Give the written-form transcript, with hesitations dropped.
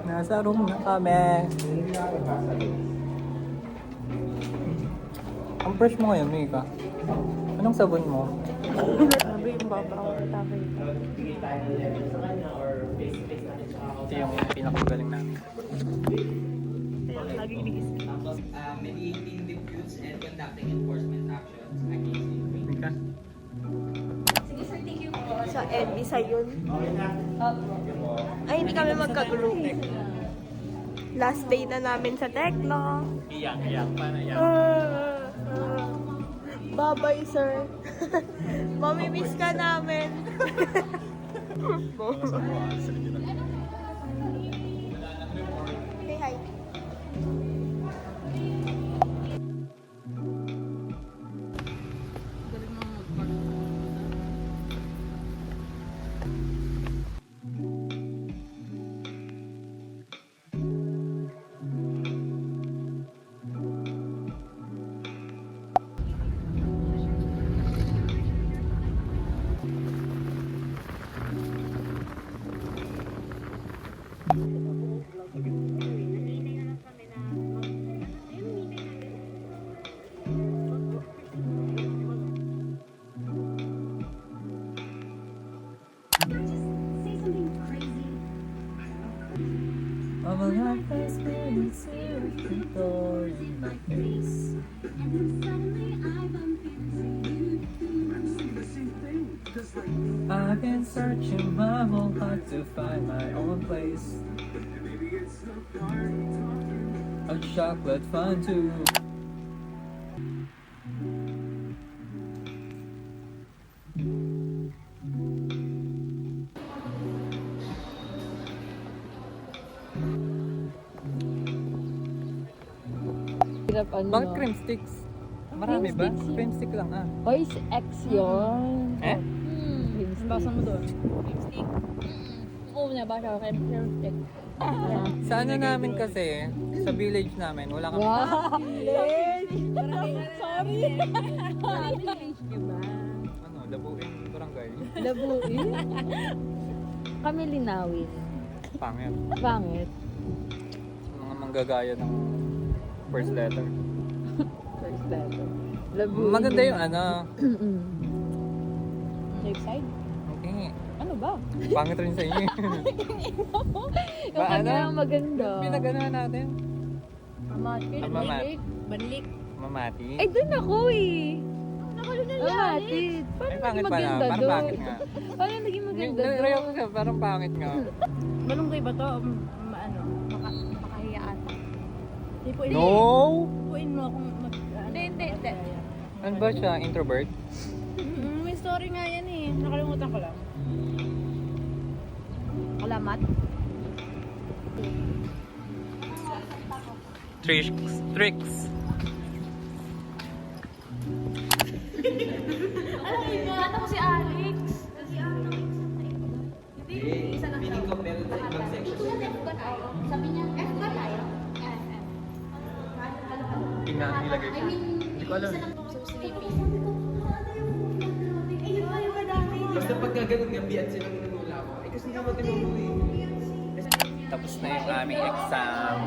Nasa room na kami. Ang fresh mo ngayon, Mika. Anong sabon mo? Sabi yung babaw. Tapos. Ito yung pinakagaling namin. Laging iniisip. Mediating disputes and conducting enforcement actions against infringement. Mika? Sa Edisa yun. Ay, hindi kami magka-group. Last day na namin sa Tekno. Iyak. Paano iyak? Bye-bye, sir. Mamimiss ka namin. Say hi. I'm a life that's been door in my face. I've been searching my whole heart to find my own place. A chocolate fondue. Bakit cream sticks? Marami ba? Cream stick lang Oy, si X yun. Eh? Basa mo doon. Lipstick. Oo na, basa ko. Lipstick. Sa ano namin kasi, sa village namin, wala kami. Wow! Sorry. Village niyo ba? Ano, Dabuin Barangay. Labuin? Kami linawin. Pangit. Pangit. Mga manggagaya ng first letter. First letter. Labuin. Maganda yung ano. Safe side? Okay. Ano ba? Pangit rin sa inyo. Yung kanya maganda. Pinaganoan natin. Mamati. Mamat. Banlik. Mamati. Ay, dun ako eh. Mamati. Paano Ay, naging pangit pala. maganda Parang doon? pangit nga. Paano naging maganda Real doon? ko siya, parang pangit nga. Malunggay ba to? Makahiya ata. Ipuin No! Ipuin mo akong Hindi. Ano ba siya? Introvert? May story nga yan eh. Nakalimutan ko lang. Alamat? Tricks. Alam mo nga, ako si Alex. Feeling ko meron sa ibang section. Sabi niya, F ba tayo? Tingnan, nilagay ko. Hindi ko alam. So sleepy. Basta pag gaganon nga, biyan silang nanula ko. Eh kasi naman tinuro eh. Tapos na yung aming exam.